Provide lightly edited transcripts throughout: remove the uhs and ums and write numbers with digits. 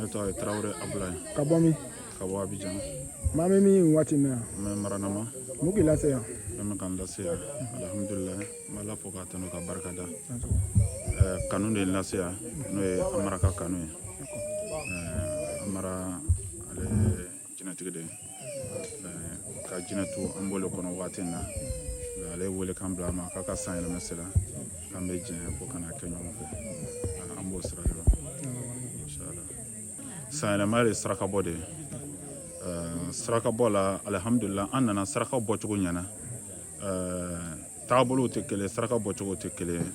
Ne tɔgɔ ye Tarawele Abulaye. Ka bɔ min? Ka bɔ Abidjan. Maa bɛ min waati in na yan? N bɛ Maranama. Mun k'i lase yan? Fɛn min kan lase yan, alhamdulilayi, n bɛ Ala fo k'a tanu ka barika da. Kanu de ye n lase yan, n'o ye Amara ka kanu ye. Amara ale ye jinɛtigi de ye. Ka jinɛ to an b'ole kɔnɔ waati in na. Ale wele kan bila a ma k'a ka san yɛlɛmɛ sera k'an bɛ jɛn ko kana kɛ ɲɔgɔn fɛ. An b'o sira de la. San yɛlɛma ye saraka bɔ de ye. Saraka bɔ la alhamdulilayi an nana saraka bɔcogo ɲɛna. Taabolow tɛ kelen, saraka bɔcogo tɛ kelen.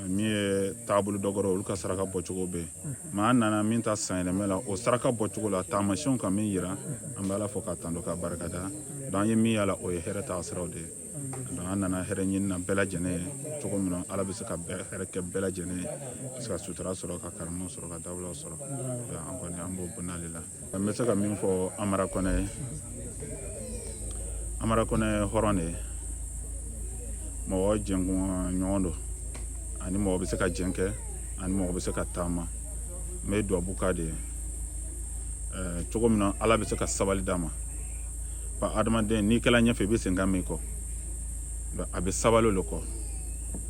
Min ye taabolo dɔ kɔrɔ olu ka saraka bɔcogo bɛ yen. Mais an nana min ta san yɛlɛma la o saraka bɔcogo la taamasiyɛnw kan min yira an bɛ Ala fo k'a tanu ka barika da. Donc an ye min y'a la o ye hɛrɛ taga siraw de ye. Donc an nana hɛrɛ ɲini na bɛɛ lajɛlen ye cogo min na Ala bɛ se ka hɛrɛ kɛ bɛɛ lajɛlen ye ka se ka sutura sɔrɔ ka karama sɔrɔ ka dawulaw sɔrɔ. An kɔni an b'o bonya ale la. N bɛ se ka min fɔ Amara Kɔnɛ ye. Amara Kɔnɛ ye hɔrɔn de ye. Mɔgɔ jɛɲɔgɔn don ani mɔgɔ bɛ se ka jɛn kɛ ani mɔgɔ bɛ se ka taama. N bɛ duwawu k'a de ye. Cogo min na Ala bɛ se ka sabali d'a ma. Adamaden n'i kɛla ɲɛfɛ i bɛ sen kan min kɔ a bɛ sabali o de kɔ.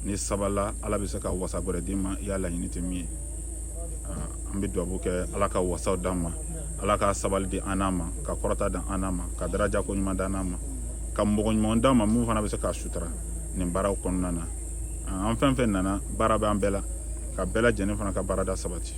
Ni sabalila Ala bɛ se ka wasa gɛrɛ d'i ma i y'a laɲini tɛ min ye. An bɛ duwawu kɛ Ala ka wasaw d'an ma. Ala ka sabali di an n'a ma ka kɔrɔta di an n'a ma ka daraja ko ɲuman d'an n'a ma ka mɔgɔ ɲuman d'an ma mun fana bɛ se ka sutura nin baaraw kɔnɔna na. An fɛn fɛn nana baara bɛ an bɛɛ la ka bɛɛ lajɛlen fana ka baarada sabati.